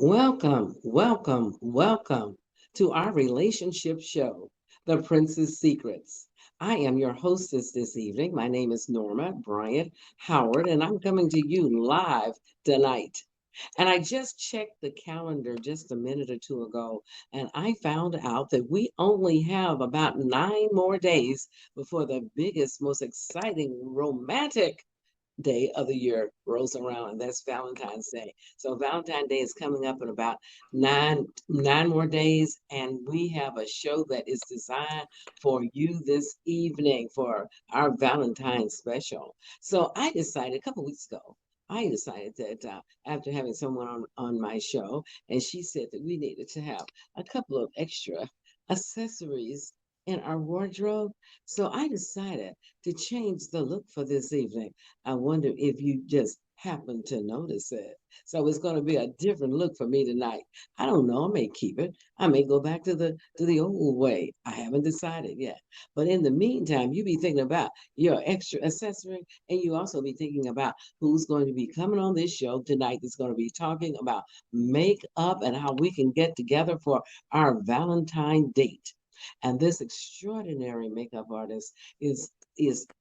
Welcome, welcome, welcome to our relationship show, The Prince's Secrets. I am your hostess this evening. My name is Norma Bryant Howard, and I'm coming to you live tonight. And I just checked the calendar just a minute or two ago, and I found out that we only have about 9 more days before the biggest, most exciting, romantic day of the year rolls around, and that's Valentine's Day. So Valentine's Day is coming up in about nine more days, and we have a show that is designed for you this evening for our Valentine's special. So I decided a couple weeks ago. I decided that after having someone on my show, and she said that we needed to have a couple of extra accessories in our wardrobe. So I decided to change the look for this evening. I wonder if you just happen to notice it. So it's going to be a different look for me tonight. I don't know. I may keep it. I may go back to the old way. I haven't decided yet. But in the meantime, you be thinking about your extra accessory, and you also be thinking about who's going to be coming on this show tonight. That's going to be talking about makeup and how we can get together for our Valentine date. And this extraordinary makeup artist is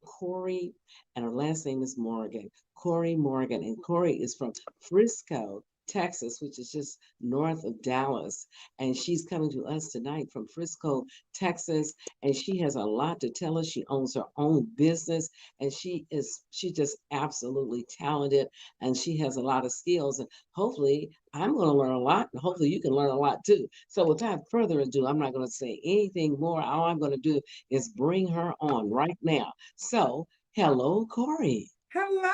Kori, and her last name is Morgan. Kori Morgan, and Kori is from Frisco, Texas, which is just north of Dallas. And she's coming to us tonight from Frisco, Texas, and she has a lot to tell us. She owns her own business, and she's just absolutely talented, and she has a lot of skills. And hopefully, I'm going to learn a lot, and hopefully, you can learn a lot too. So, without further ado, I'm not going to say anything more. All I'm going to do is bring her on right now. So, hello, Kori. Hello,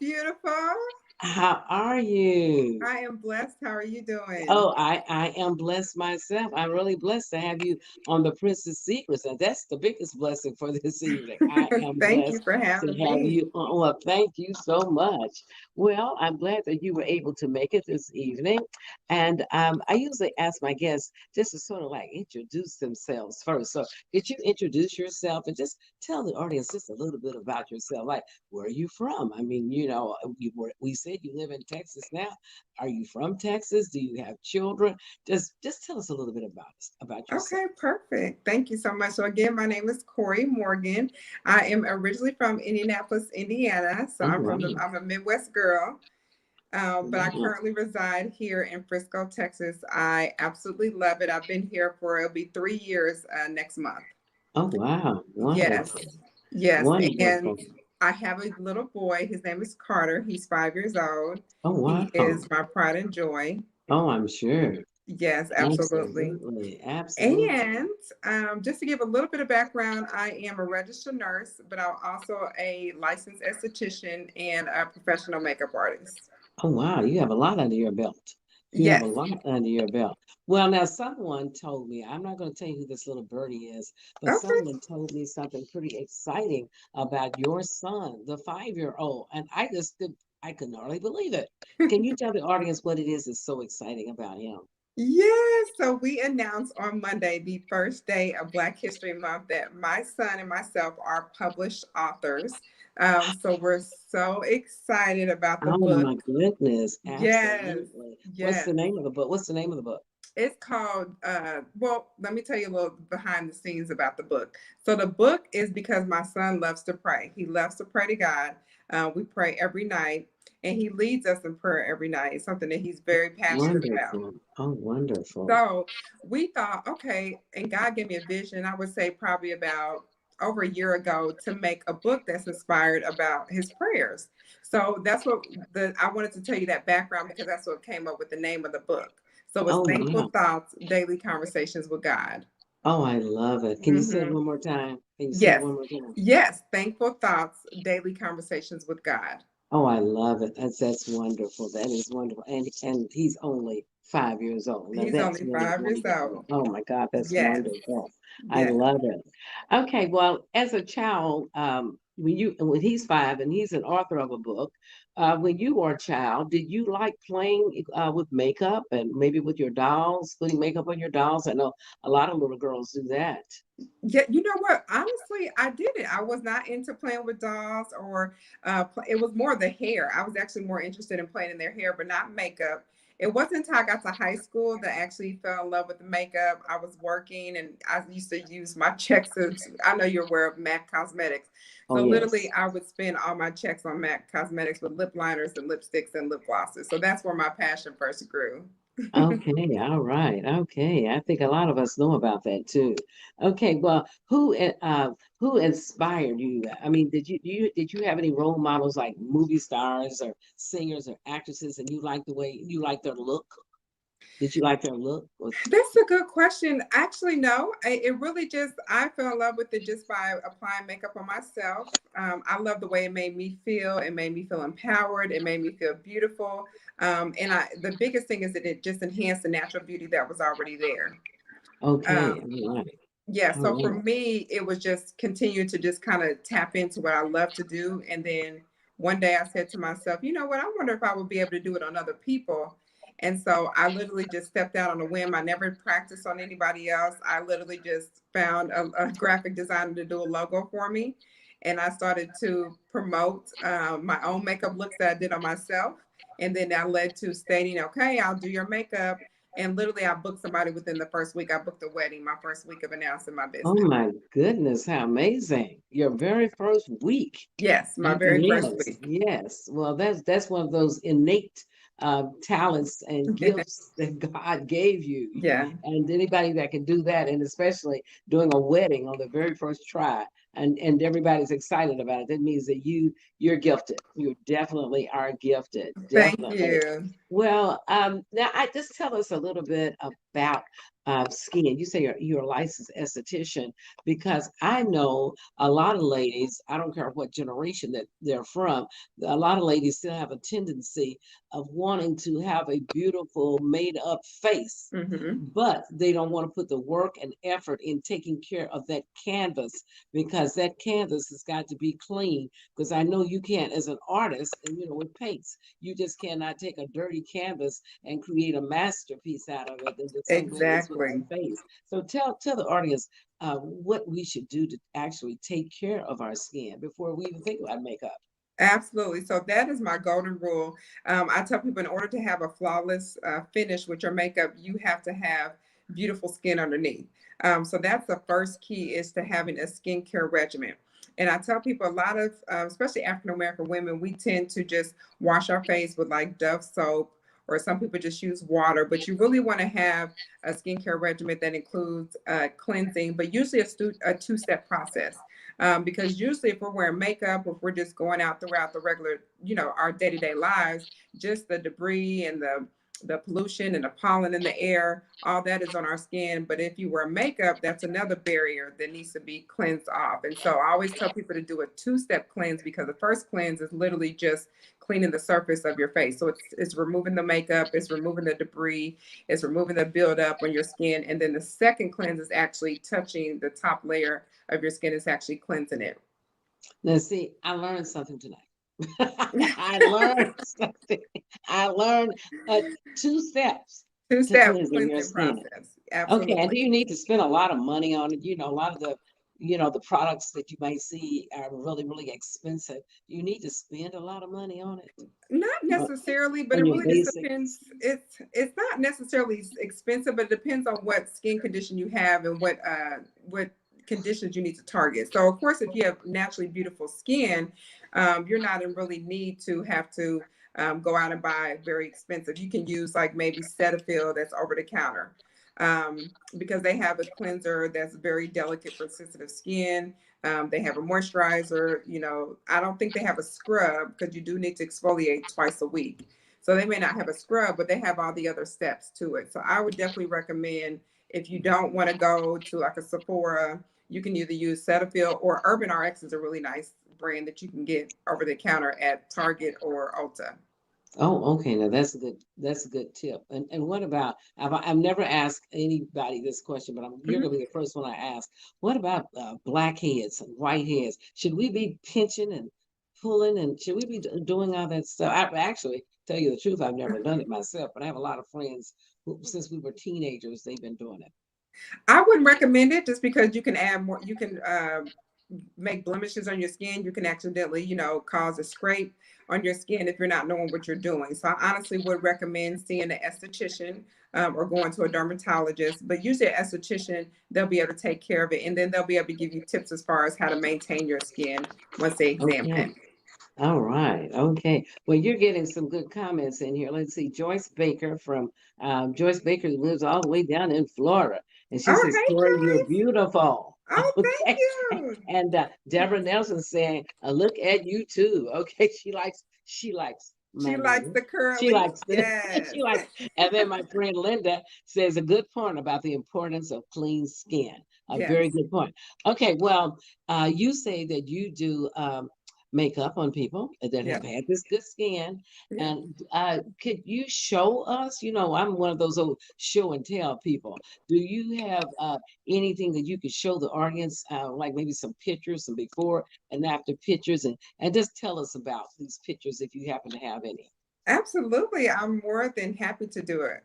beautiful. How are you? I am blessed. How are you doing? Oh, I am blessed myself. I'm really blessed to have you on the Princess Secrets, and that's the biggest blessing for this evening. I am Thank you blessed for to having have me. you on. Well, thank you so much. Well, I'm glad that you were able to make it this evening, and I usually ask my guests just to sort of like introduce themselves first. So, could you introduce yourself and just tell the audience just a little bit about yourself? Like, where are you from? I mean, we said you live in Texas now. Are you from Texas? Do you have children? Just tell us a little bit about yourself. Okay, perfect. Thank you so much. So again, my name is Kori Morgan. I am originally from Indianapolis, Indiana. So Oh wow, I'm a Midwest girl. But I wow. currently reside here in Frisco, Texas. I absolutely love it. I've been here for it'll be 3 years next month. Oh wow, Yes, wonderful, yes. And wonderful. I have a little boy. His name is Carter. He's 5 years old. Oh He wow. is my pride and joy. Oh, I'm sure. Yes, absolutely. Absolutely, absolutely. And just to give a little bit of background, I am a registered nurse, but I'm also a licensed esthetician and a professional makeup artist. Oh wow, you have a lot under your belt. You have a Yes. lot under your belt. Well, now someone told me, I'm not going to tell you who this little birdie is, but Okay. someone told me something pretty exciting about your son, the 5-year old, and I could hardly believe it. Can you tell the audience what it is that's so exciting about him? Yes. So we announced on Monday, the first day of Black History Month, that my son and myself are published authors. So we're so excited about the Oh book. my goodness, Yes. absolutely. What's the Yes. name of the book? What's the name of the book? It's called, well, let me tell you a little behind the scenes about the book. So, the book is because my son loves to pray. He loves to pray to God. We pray every night, and he leads us in prayer every night. It's something that he's very passionate about. Wonderful. Oh, wonderful. So, we thought, okay, and God gave me a vision, I would say probably about over a year ago, to make a book that's inspired about his prayers. So that's what I wanted to tell you that background because that's what came up with the name of the book. So it's Oh, Thankful wow. Thoughts, Daily Conversations with God. Oh, I love it. Can you say it Hmm. one more time? Can you say it Yes. one more time? Yes. Thankful Thoughts, Daily Conversations with God. Oh, I love it. That's wonderful. That is wonderful. And he's only 5 years old. Now He's that's only really 5 years wonderful. old. Oh my God, that's Yes. wonderful. I Yes. love it. Okay, well, as a child, when he's 5 and he's an author of a book, when you were a child, did you like playing with makeup and maybe with your dolls, putting makeup on your dolls? I know a lot of little girls do that. Yeah, you know what? Honestly, I didn't. I was not into playing with dolls or it was more the hair. I was actually more interested in playing in their hair, but not makeup. It wasn't until I got to high school that I actually fell in love with the makeup. I was working and I used to use my checks. I know you're aware of MAC Cosmetics. Oh, So literally yes. I would spend all my checks on MAC Cosmetics with lip liners and lipsticks and lip glosses. So that's where my passion first grew. Okay, all right. Okay. I think a lot of us know about that too. Okay, well, who inspired you? I mean, did you have any role models like movie stars or singers or actresses and you like the way you like their look? Did you like their look? That's a good question. Actually, no. It really just, I fell in love with it just by applying makeup on myself. I love the way it made me feel. It made me feel empowered. It made me feel beautiful. The biggest thing is that it just enhanced the natural beauty that was already there. Okay, Um, all right. yeah. All So for right. me, it was just continue to just kind of tap into what I love to do. And then one day I said to myself, you know what? I wonder if I would be able to do it on other people. And so I literally just stepped out on a whim. I never practiced on anybody else. I literally just found a graphic designer to do a logo for me. And I started to promote my own makeup looks that I did on myself. And then that led to stating, okay, I'll do your makeup. And literally, I booked somebody within the first week. I booked a wedding my first week of announcing my Oh business. my goodness, how amazing. Your very first week. Yes, my very first Yes, week. yes. Well, that's one of those innate talents and gifts that God gave you. Yeah, And anybody that can do that, and especially doing a wedding on the very first try, and everybody's excited about it, that means that you're gifted. You definitely are gifted, thank definitely. you. Well, now I just tell us a little bit about skin. You say you're a licensed esthetician because I know a lot of ladies, I don't care what generation that they're from, a lot of ladies still have a tendency of wanting to have a beautiful made up face, Hmm. but they don't want to put the work and effort in taking care of that canvas because that canvas has got to be clean. Because I know you can't, as an artist, and with paints, you just cannot take a dirty canvas and create a masterpiece out of it. And the same way it is with our Exactly. face. So tell the audience what we should do to actually take care of our skin before we even think about makeup. Absolutely. So that is my golden rule. I tell people in order to have a flawless finish with your makeup, you have to have beautiful skin underneath. So that's the first key is to having a skincare regimen. And I tell people a lot of, especially African American women, we tend to just wash our face with like Dove soap, or some people just use water. But you really want to have a skincare regimen that includes cleansing, but usually a two-step process because usually if we're wearing makeup, if we're just going out throughout the regular, our day-to-day lives, just the debris and the pollution and the pollen in the air, all that is on our skin. But if you wear makeup, that's another barrier that needs to be cleansed off. And so I always tell people to do a two-step cleanse because the first cleanse is literally just cleaning the surface of your face. So it's removing the makeup, it's removing the debris, it's removing the buildup on your skin. And then the second cleanse is actually touching the top layer of your skin, is actually cleansing it. Now, see, I learned something tonight. I learned something. I learned uh, two steps to Two-step cleansing your cleansing skin. process. Okay, and do Absolutely. you need to spend a lot of money on it? A lot of the products that you might see are really, really expensive. Do you need to spend a lot of money on it? Not Uh, necessarily, but on it your really just basics? depends. It's not necessarily expensive, but it depends on what skin condition you have and what conditions you need to target. So of course, if you have naturally beautiful skin, you're not in really need to have to go out and buy very expensive. You can use like maybe Cetaphil that's over the counter. Because they have a cleanser that's very delicate for sensitive skin. They have a moisturizer. I don't think they have a scrub because you do need to exfoliate twice a week. So they may not have a scrub, but they have all the other steps to it. So I would definitely recommend if you don't want to go to like a Sephora, you can either use Cetaphil or Urban RX is a really nice brand that you can get over the counter at Target or Ulta. Oh, okay. Now that's a good tip. And what about I've never asked anybody this question, but you're Mhm. gonna be the first one I ask. What about blackheads and whiteheads? Should we be pinching and pulling, and should we be doing all that stuff? I actually tell you the truth, I've never done it myself, but I have a lot of friends who, since we were teenagers, they've been doing it. I wouldn't recommend it just because you can add more. You can make blemishes on your skin. You can accidentally, cause a scrape on your skin if you're not knowing what you're doing. So I honestly would recommend seeing an esthetician, or going to a dermatologist. But usually, an esthetician, they'll be able to take care of it, and then they'll be able to give you tips as far as how to maintain your skin once they examine Okay. it. All right. Okay. Well, you're getting some good comments in here. Let's see. Joyce Baker lives all the way down in Florida. And she Oh, says, hey, Kori, you're Joyce. beautiful. Oh, thank Okay. you. And Deborah Nelson saying, look at you too. Okay. She likes She my likes name. the She curly. likes the, Yes. she likes, and then my friend Linda says a good point about the importance of clean skin. A very Yes. good point. Okay. Well, you say that you do makeup on people that Yeah. have had this good skin. Yeah. And could you show us? I'm one of those old show and tell people. Do you have anything that you could show the audience, like maybe some pictures, some before and after pictures, and just tell us about these pictures if you happen to have any? Absolutely. I'm more than happy to do it.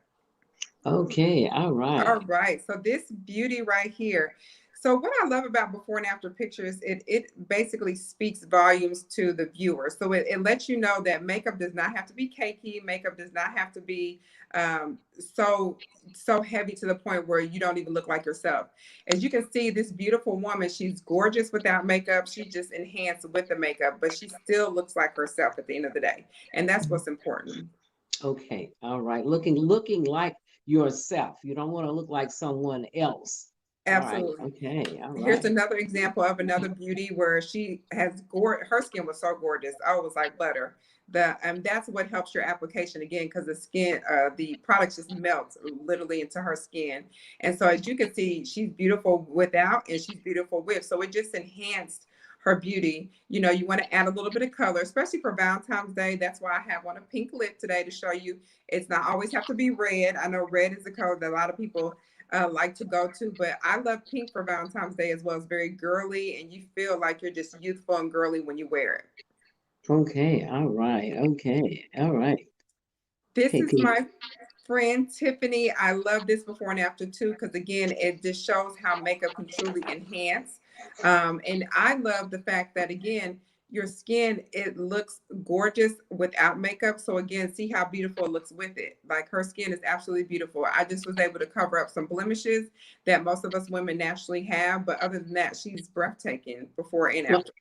Okay, all All right. right. So this beauty right here. So what I love about before and after pictures, it basically speaks volumes to the viewer. So it lets you know that makeup does not have to be cakey. Makeup does not have to be so heavy to the point where you don't even look like yourself. As you can see, this beautiful woman, she's gorgeous without makeup. She just enhanced with the makeup, but she still looks like herself at the end of the day. And that's what's important. Okay, all right. Looking like yourself. You don't want to look like someone else. All right. Absolutely. Okay. All Here's right. another example of another beauty where she has her skin was so gorgeous. Oh, it was like butter. That's what helps your application again, because the product just melts literally into her skin. And so as you can see, she's beautiful without and she's beautiful with. So it just enhanced her beauty. You want to add a little bit of color, especially for Valentine's Day. That's why I have on a pink lip today to show you it's not always have to be red. I know red is the color that a lot of people like to go to. But I love pink for Valentine's Day as well. It's very girly, and you feel like you're just youthful and girly when you wear it. Okay. All right. Okay. All right. This Okay. is Good. my friend Tiffany. I love this before and after too, because again, it just shows how makeup can truly enhance. And I love the fact that again, your skin, it looks gorgeous without makeup. So again, see how beautiful it looks with it. Like her skin is absolutely beautiful. I just was able to cover up some blemishes that most of us women naturally have. But other than that, she's breathtaking before and Well, after.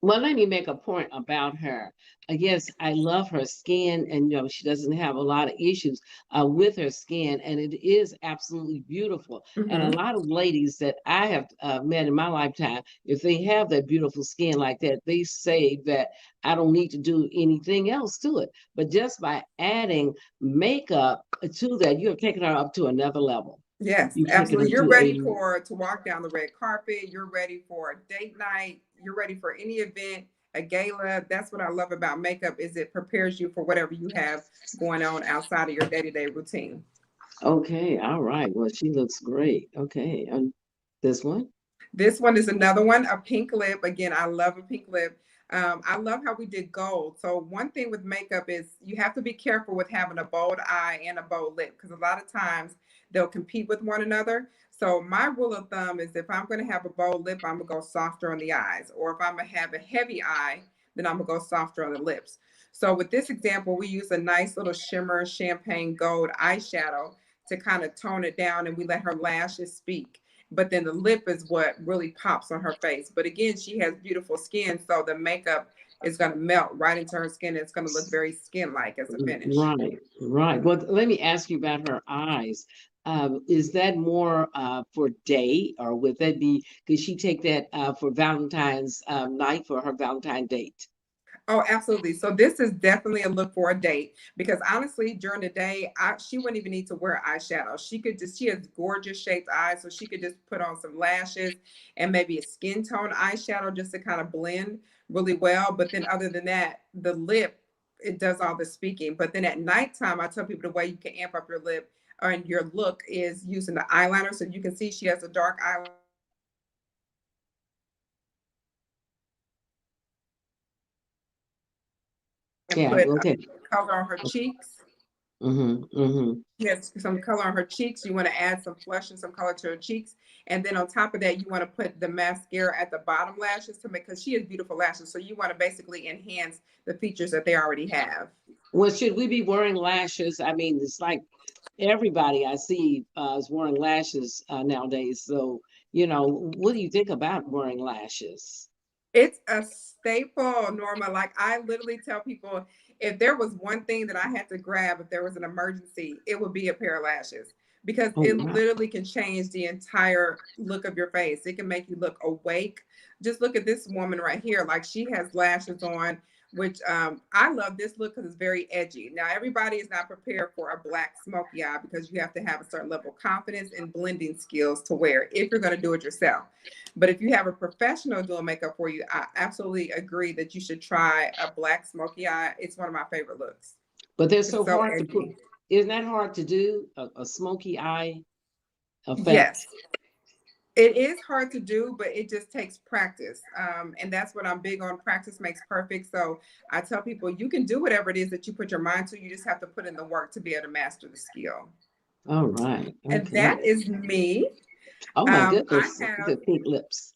well, let me make a point about her. Yes, I love her skin, and she doesn't have a lot of issues with her skin, and it is absolutely beautiful. And a Hmm. lot of ladies that I have met in my lifetime, if they have that beautiful skin like that, they say that I don't need to do anything else to it. But just by adding makeup to that, you have taken her up to another level. Yes, You've taken her absolutely. You're to ready a for to walk down the red carpet. You're ready for a date night. You're ready for any event, a gala. That's what I love about makeup is it prepares you for whatever you have going on outside of your day-to-day routine. Okay, all right. Well, she looks great. Okay, and this one? This one is another one, a pink lip. Again, I love a pink lip. I love how we did gold. So one thing with makeup is you have to be careful with having a bold eye and a bold lip because a lot of times they'll compete with one another. So my rule of thumb is if I'm going to have a bold lip, I'm going to go softer on the eyes. Or if I'm going to have a heavy eye, then I'm going to go softer on the lips. So with this example, we use a nice little shimmer champagne gold eyeshadow to kind of tone it down and we let her lashes speak, but then the lip is what really pops on her face. But again, she has beautiful skin, so the makeup is going to melt right into her skin. It's going to look very skin-like as a finish. Right, right. Well, let me ask you about her eyes. Is that more for day, or would that be, could she take that for Valentine's night for her Valentine date? Oh, absolutely. So this is definitely a look for a date because honestly, during the day, she wouldn't even need to wear eyeshadow. She has gorgeous shaped eyes, so she could just put on some lashes and maybe a skin tone eyeshadow just to kind of blend really well. But then other than that, the lip, it does all the speaking. But then at nighttime, I tell people the way you can amp up your lip and your look is using the eyeliner. So you can see she has a dark eyeliner and Yeah, put okay. color on her cheeks. Mm-hmm. Mm-hmm. She has some color on her cheeks. You want to add some flush and some color to her cheeks. And then on top of that, you want to put the mascara at the bottom lashes to make, because she has beautiful lashes. So you want to basically enhance the features that they already have. Well, should we be wearing lashes? I mean, it's like everybody I see is wearing lashes nowadays. So, what do you think about wearing lashes? It's a staple, Norma. Like I literally tell people, if there was one thing that I had to grab if there was an emergency, it would be a pair of lashes, because Oh, it wow. literally can change the entire look of your face. It can make you look awake. Just look at this woman right here. Like she has lashes on, which I love this look because it's very edgy. Now, everybody is not prepared for a black smoky eye because you have to have a certain level of confidence and blending skills to wear it if you're going to do it yourself. But if you have a professional doing makeup for you, I absolutely agree that you should try a black smoky eye. It's one of my favorite looks. But they're It's so so hard to put. edgy. Isn't that hard to do? A smoky eye effect? Yes, it is hard to do, but it just takes practice. And that's what I'm big on. Practice makes perfect. So I tell people you can do whatever it is that you put your mind to. You just have to put in the work to be able to master the skill. All right. And Okay. that is me. Oh my I goodness. have The pink lips.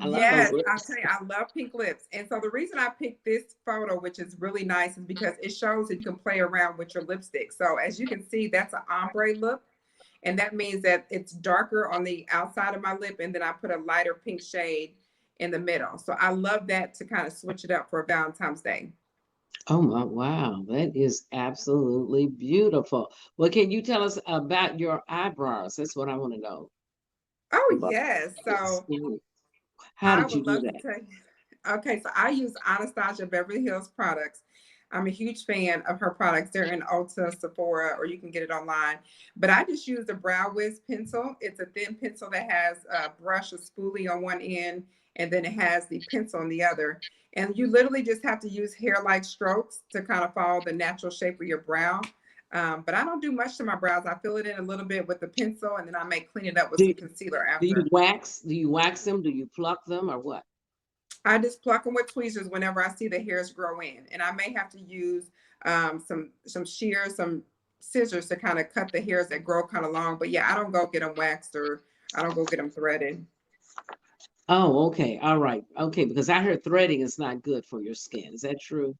I love those Yes, I'll lips. tell you, I love pink lips. And so the reason I picked this photo, which is really nice, is because it shows that you can play around with your lipstick. So as you can see, that's an ombre look. And that means that it's darker on the outside of my lip. And then I put a lighter pink shade in the middle. So I love that to kind of switch it up for Valentine's Day. Oh my wow. That is absolutely beautiful. Well, can you tell us about your eyebrows? That's what I want to know Oh, about yes. this. So Mhm. How I did you would do love to that? tell you. Okay, so I use Anastasia Beverly Hills products. I'm a huge fan of her products. They're in Ulta, Sephora, or you can get it online. But I just use the Brow Wiz pencil. It's a thin pencil that has a brush, a spoolie on one end, and then it has the pencil on the other. And you literally just have to use hair-like strokes to kind of follow the natural shape of your brow. But I don't do much to my brows. I fill it in a little bit with the pencil, and then I may clean it up with Do, some concealer do you after. wax? Do you wax them? Do you pluck them or what? I just pluck them with tweezers whenever I see the hairs grow in, and I may have to use some shears, some scissors to kind of cut the hairs that grow kind of long. But yeah, I don't go get them waxed or I don't go get them threaded. Oh, okay. All right. Okay, because I heard threading is not good for your skin. Is that true?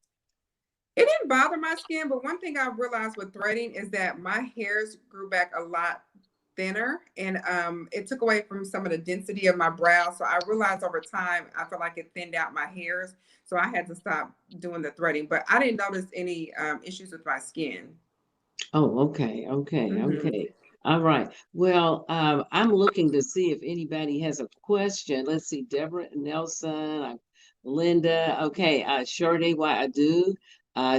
It didn't bother my skin, but one thing I realized with threading is that my hairs grew back a lot thinner, and it took away from some of the density of my brow. So I realized over time I felt like it thinned out my hairs, so I had to stop doing the threading. But I didn't notice any issues with my skin. Oh, okay, okay, Hmm. okay. All right. Well, I'm looking to see if anybody has a question. Let's see, Deborah Nelson, Linda. Okay, Sade, why I do.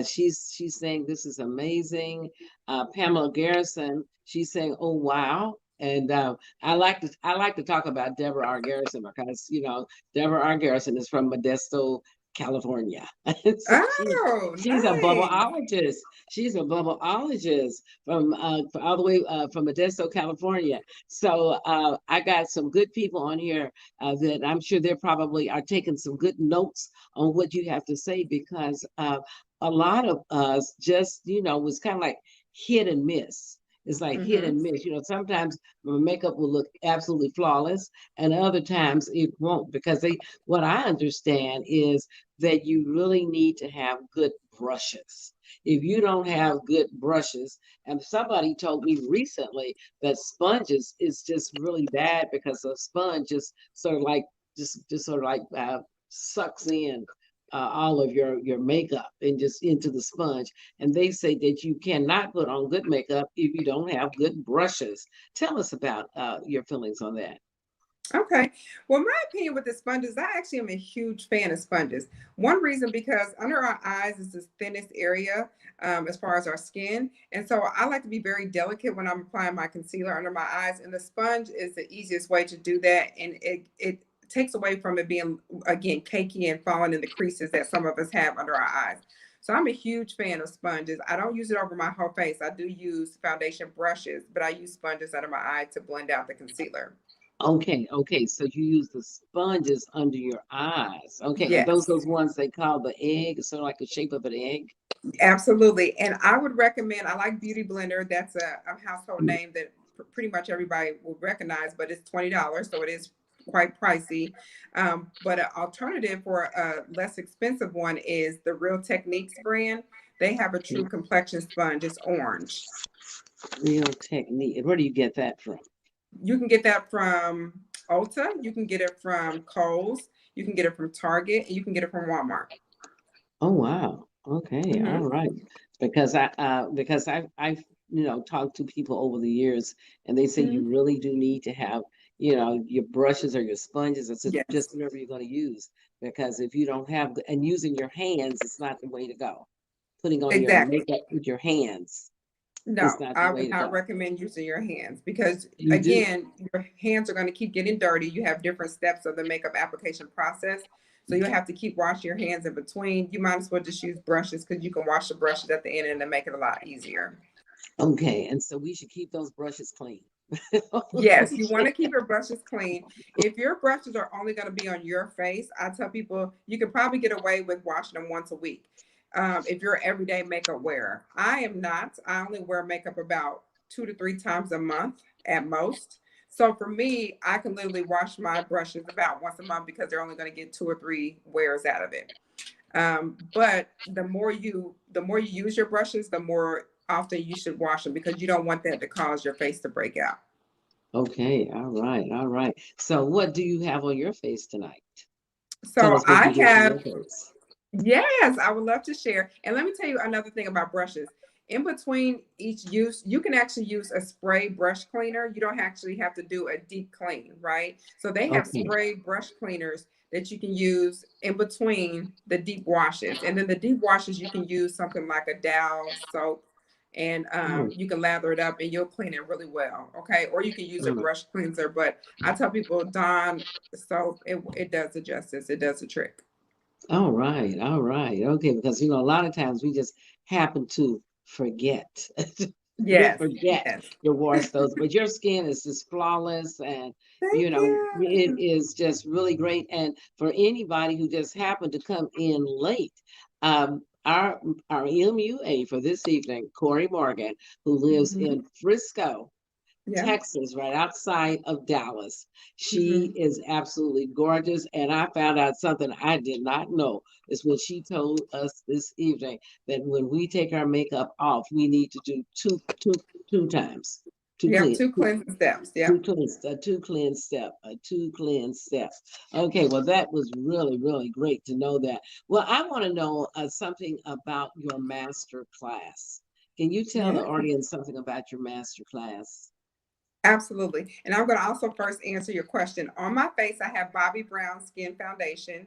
She's saying this is amazing. Pamela Garrison, she's saying, oh wow. And I like to talk about Deborah R. Garrison because Deborah R. Garrison is from Modesto, California. So Oh, she's a nice. bubbleologist. She's a bubbleologist from all the way from Modesto, California. So I got some good people on here that I'm sure they probably are taking some good notes on what you have to say because a lot of us just was kind of like hit and miss. It's like hit Hmm. and miss. Sometimes makeup will look absolutely flawless, and other times it won't because what I understand is that you really need to have good brushes. If you don't have good brushes, and somebody told me recently that sponges is just really bad because a sponge just sort of like just sort of like sucks in all of your makeup and just into the sponge. And they say that you cannot put on good makeup if you don't have good brushes. Tell us about your feelings on that. Okay. Well, my opinion with the sponges, I actually am a huge fan of sponges. One reason because under our eyes is the thinnest area as far as our skin. And so I like to be very delicate when I'm applying my concealer under my eyes. And the sponge is the easiest way to do that. And it takes away from it being, again, cakey and falling in the creases that some of us have under our eyes. So I'm a huge fan of sponges. I don't use it over my whole face. I do use foundation brushes, but I use sponges under my eye to blend out the concealer. Okay, okay. So you use the sponges under your eyes. Okay, are those Yes. ones they call the egg, sort of like the shape of an egg? Absolutely. And I would recommend, I like Beauty Blender. That's a household name that pretty much everybody will recognize, but it's $20. So it is quite pricey. But an alternative for a less expensive one is the Real Techniques brand. They have a true complexion sponge. It's orange. Real Technique. And where do you get that from? You can get that from Ulta. You can get it from Kohl's. You can get it from Target. And you can get it from Walmart. Oh wow. Okay. All Hmm. right. Because I've talked to people over the years and they say you Hmm. really do need to have your brushes or your sponges or just Yes, whatever you're going to use, because if you don't have and using your hands, it's not the way to go. Putting on your exactly. makeup with your hands is No, not the I way would to not go. recommend using your hands because, You do. again, your hands are going to keep getting dirty. You have different steps of the makeup application process. So you'll have to keep washing your hands in between. You might as well just use brushes because you can wash the brushes at the end and then make it a lot easier. Okay, and so we should keep those brushes clean. Yes, you want to keep your brushes clean. If your brushes are only going to be on your face, I tell people you can probably get away with washing them once a week. If you're an everyday makeup wearer, I am not. I only wear makeup about 2 to 3 times a month at most. So for me, I can literally wash my brushes about once a month because they're only going to get 2 or 3 wears out of it. But the more you use your brushes, the more often you should wash them because you don't want that to cause your face to break out. Okay, all right, all right. So what do you have on your face tonight? Tell So us what I you do for your have, face. yes, I would love to share. And let me tell you another thing about brushes. In between each use, you can actually use a spray brush cleaner. You don't actually have to do a deep clean, right? So they have Okay. spray brush cleaners that you can use in between the deep washes. And then the deep washes, you can use something like a Dow soap and Oh, you can lather it up and you'll clean it really well. Okay. Or you can use a oh. brush cleanser. But I tell people, Dawn soap, it does the justice, it does the trick. All right, all right. Okay, because a lot of times we just happen to forget. We Yes, forget yes. to wash those, but your skin is just flawless, and Thank it you. is just really great. And for anybody who just happened to come in late, our MUA for this evening, Kori Morgan, who lives Hmm. in Frisco, Yeah. Texas, right outside of Dallas. She Hmm. is absolutely gorgeous. And I found out something I did not know is when she told us this evening that when we take our makeup off, we need to do two times, two Yep. clean, Two cleansing steps. Yep. two cleanse step, a two cleanse step. Okay, well, that was really, really great to know that. Well, I want to know something about your master class. Can you tell the Yeah. audience something about your master class? Absolutely. And I'm going to also first answer your question. On my face, I have Bobbi Brown Skin Foundation.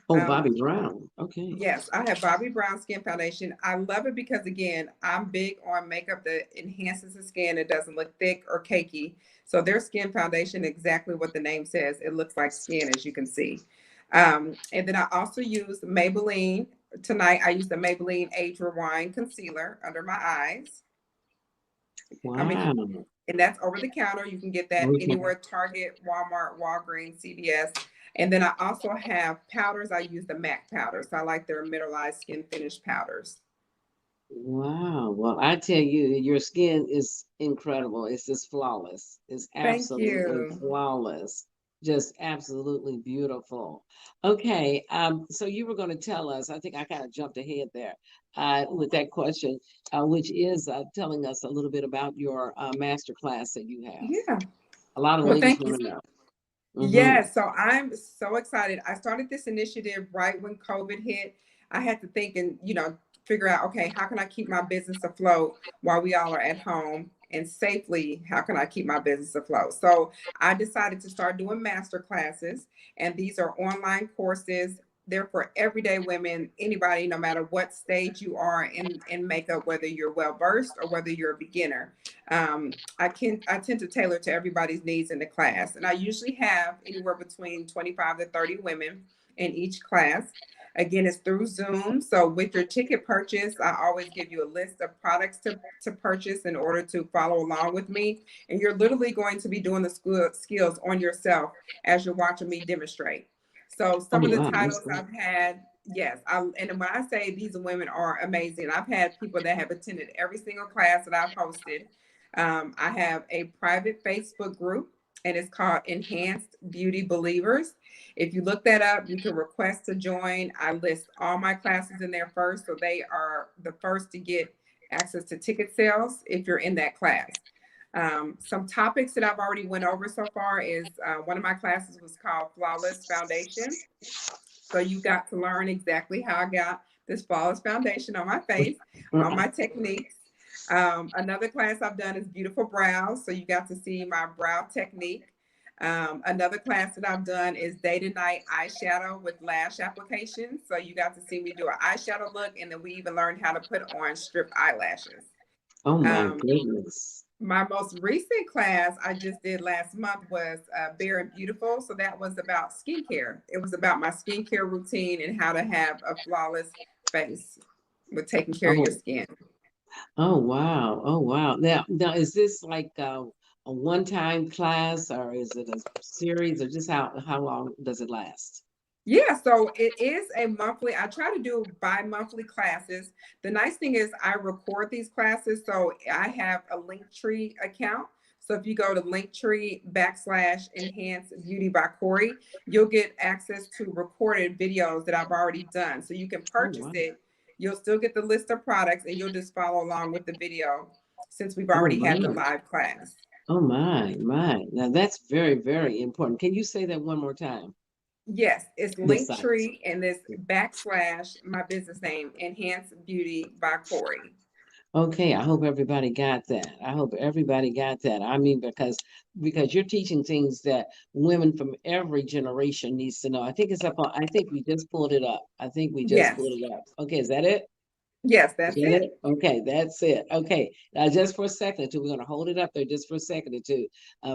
Oh, Um, Bobby Brown. Okay. yes, I have Bobbi Brown Skin Foundation. I love it because, again, I'm big on makeup that enhances the skin. It doesn't look thick or cakey. So their skin foundation, exactly what the name says, it looks like skin, as you can see. And then I also use Maybelline. Tonight, I use the Maybelline Age Rewind Concealer under my eyes. I mean, Wow. and that's over the counter. You can get that Okay. anywhere: Target, Walmart, Walgreens, CVS. And then I also have powders. I use the MAC powders. I like their mineralized skin finish powders. Wow. Well, I tell you, your skin is incredible. It's just flawless. It's Thank absolutely you. flawless. Just absolutely beautiful. Okay. So you were going to tell us, I think I kind of jumped ahead there with that question, which is telling us a little bit about your master class that you have. Yeah. A lot of Well, ladies thank you. want to know. Mm-hmm. Yes, so I'm so excited. I started this initiative right when COVID hit. I had to think and, figure out, okay, how can I keep my business afloat while we all are at home and safely, how can I keep my business afloat? So I decided to start doing master classes, and these are online courses. They're for everyday women, anybody, no matter what stage you are in makeup, whether you're well versed or whether you're a beginner. I tend to tailor to everybody's needs in the class, and I usually have anywhere between 25 to 30 women in each class. Again, it's through Zoom. So with your ticket purchase, I always give you a list of products to purchase in order to follow along with me. And you're literally going to be doing the skills on yourself as you're watching me demonstrate. So Oh, some of the wow. That's titles great. I've had, Yes, and when I say these women are amazing, I've had people that have attended every single class that I've hosted. I have a private Facebook group, and it's called Enhanced Beauty Believers. If you look that up, you can request to join. I list all my classes in there first, so they are the first to get access to ticket sales if you're in that class. Some topics that I've already went over so far is one of my classes was called Flawless Foundation. So you got to learn exactly how I got this flawless foundation on my face, all my techniques. Another class I've done is beautiful brows. So you got to see my brow technique. Another class that I've done is day to night eyeshadow with lash applications. So you got to see me do an eyeshadow look, and then we even learned how to put on strip eyelashes. Oh my Um, goodness. my most recent class I just did last month was Bare and Beautiful. So that was about skincare. It was about my skincare routine and how to have a flawless face with taking care of your Oh, skin. oh wow. Oh wow. Now is this like a one-time class, or is it a series, or just how long does it last? Yeah, so it is a monthly. I try to do bi-monthly classes. The nice thing is I record these classes, so I have a Linktree account. So if you go to Linktree / Enhance Beauty by Kori, you'll get access to recorded videos that I've already done. So you can Oh purchase wow. it. You'll still get the list of products, and you'll just follow along with the video since we've Oh already had the my. live class. Oh my. Now that's very, very important. Can you say that one more time? Yes, it's The site. Linktree and this / my business name, Enhance Beauty by Kori. Okay, I hope everybody got that. I hope everybody got that. I mean, because you're teaching things that women from every generation needs to know. I think it's up on, I think we just pulled it up. I think we just Yes, pulled it up. Okay, is that it? yes, Is that's that it. it? Okay, that's it. Okay, now just for a second or two, we're going to hold it up there just for a second or two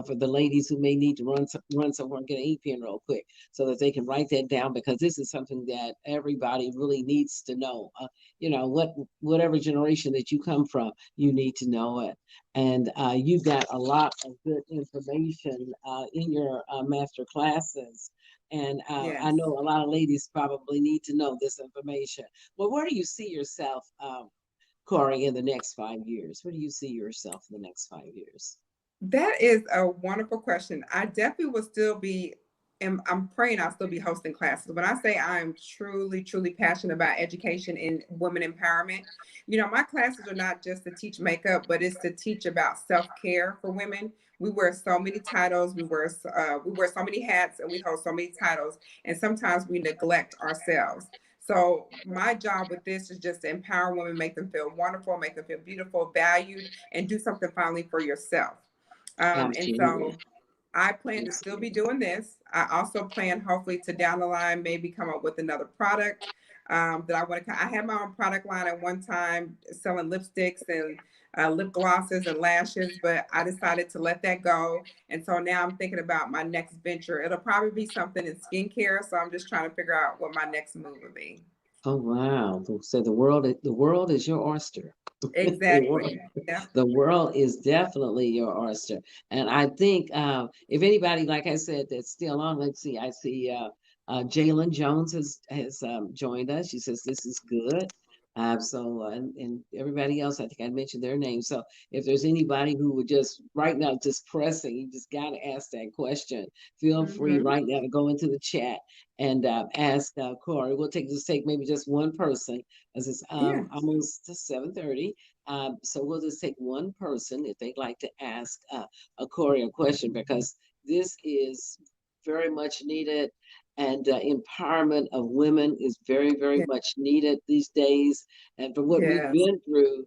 for the ladies who may need to run somewhere and get an e-pen real quick so that they can write that down, because this is something that everybody really needs to know. Whatever generation that you come from, you need to know it. And you got a lot of good information in your master classes. And I Yes. know a lot of ladies probably need to know this information. Well, where do you see yourself, Kori, in the next 5 years? Where do you see yourself in the next 5 years? That is a wonderful question. I definitely will still be, and I'm praying I'll still be hosting classes. When I say I'm truly, truly passionate about education and women empowerment, my classes are not just to teach makeup, but it's to teach about self-care for women. We wear so many titles, we wear so many hats, and we hold so many titles, and sometimes we neglect ourselves. So my job with this is just to empower women, make them feel wonderful, make them feel beautiful, valued, and do something finally for yourself. And Absolutely. so I plan to still be Absolutely. doing this. I also plan, hopefully, to down the line maybe come up with another product that I want to. I had my own product line at one time, selling lipsticks and lip glosses and lashes, but I decided to let that go. And so now I'm thinking about my next venture. It'll probably be something in skincare. So I'm just trying to figure out what my next move would be. Oh wow. So the world is your oyster. The world, Exactly. Yeah. the world is definitely your oyster. And I think if anybody, like I said, that's still on, let's see, I see Jalen Jones has joined us. She says this is good. And everybody else, I think I mentioned their names. So if there's anybody who would just right now just pressing, you just got to ask that question. Feel free Hmm. right now to go into the chat and ask Kori. We'll take maybe just one person, as it's Yeah. almost to 7:30. So we'll just take one person if they'd like to ask a Kori a question, because this is very much needed, and empowerment of women is very, very Yeah. much needed these days. And for what we've Yes. been through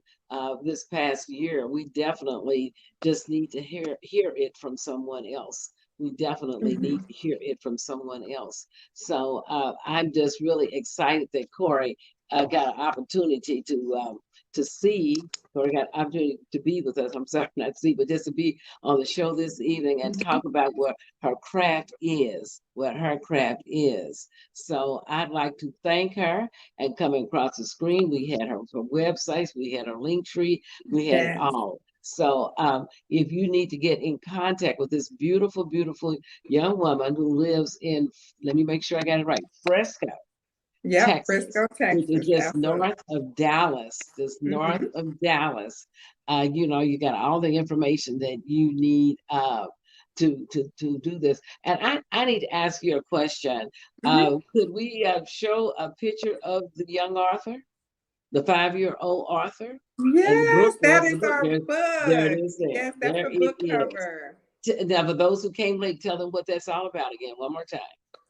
this past year, we definitely just need to hear it from someone else. We definitely need Hmm. to hear it from someone else. So I'm just really excited that Kori got an opportunity to see, or got an opportunity to be with us. I'm sorry, not see, but just to be on the show this evening and Hmm. talk about what her craft is. So I'd like to thank her. And coming across the screen, we had her websites, we had her link tree, we had it Yes. all. So if you need to get in contact with this beautiful, beautiful young woman who lives in, let me make sure I got it right, Fresco. Yep, Texas, Frisco, which is Texas. just Absolutely. north of Dallas, just north Mm-hmm. of Dallas. You got all the information that you need to do this. And I need to ask you a question. Mm-hmm. Could we show a picture of the young Arthur, the 5-year-old Arthur? And the Yes, book, that where's the is book? our There it book. is there. Yes, that's There the it book is. cover. Now, for those who came late, tell them what that's all about again, one more time.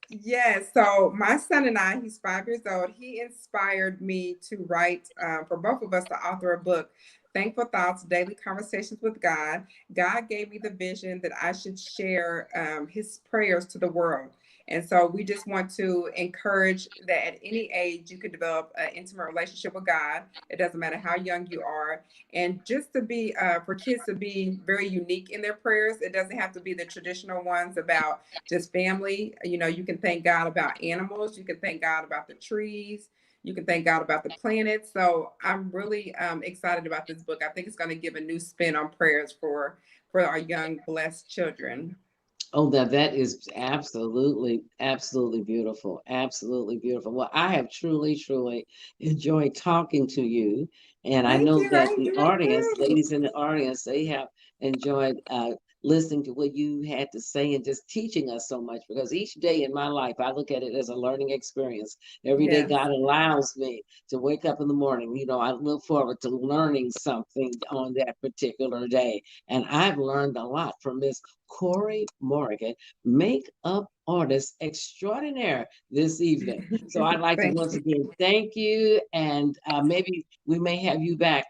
Yes. So my son and I, he's 5 years old. He inspired me to write for both of us to author a book. Thankful Thoughts, Daily Conversations with God. God gave me the vision that I should share his prayers to the world. And so we just want to encourage that at any age you can develop an intimate relationship with God. It doesn't matter how young you are. And just to be, for kids to be very unique in their prayers, it doesn't have to be the traditional ones about just family. You know, you can thank God about animals. You can thank God about the trees. You can thank God about the planets. So I'm really excited about this book. I think it's going to give a new spin on prayers for our young blessed children. Oh, that is absolutely, absolutely beautiful. Absolutely beautiful. Well, I have truly, truly enjoyed talking to you. And I Thank know you. I that the enjoyed audience, too. ladies in the audience, they have enjoyed listening to what you had to say and just teaching us so much. Because each day in my life, I look at it as a learning experience. Every day, Yes, God allows me to wake up in the morning. I look forward to learning something on that particular day. And I've learned a lot from Miss Kori Morgan, makeup artist extraordinaire this evening. So I'd like to thank once you. again thank you, and maybe we may have you back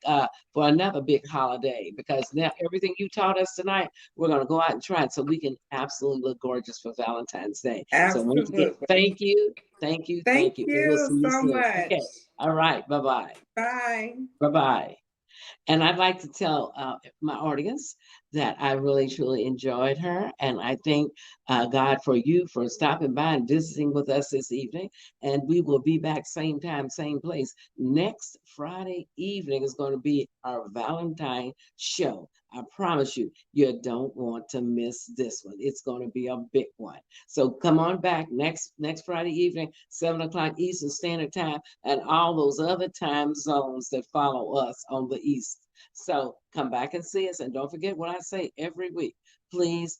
for another big holiday because now everything you taught us tonight, we're going to go out and try it so we can absolutely look gorgeous for Valentine's Day. So once again, Absolutely. thank you, thank you, Thank thank you, and we'll you see you so soon. much. Okay, all right, bye bye, Bye. bye bye. And I'd like to tell my audience that I really, truly enjoyed her. And I thank God for you for stopping by and visiting with us this evening. And we will be back same time, same place. Next Friday evening is going to be our Valentine show. I promise you, you don't want to miss this one. It's going to be a big one. So come on back next Friday evening, 7 o'clock Eastern Standard Time, and all those other time zones that follow us on the East. So come back and see us. And don't forget what I say every week. Please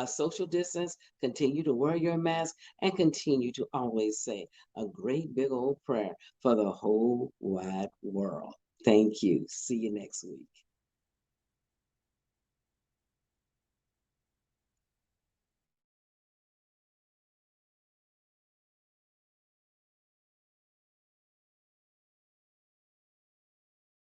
social distance, continue to wear your mask, and continue to always say a great big old prayer for the whole wide world. Thank you. See you next week.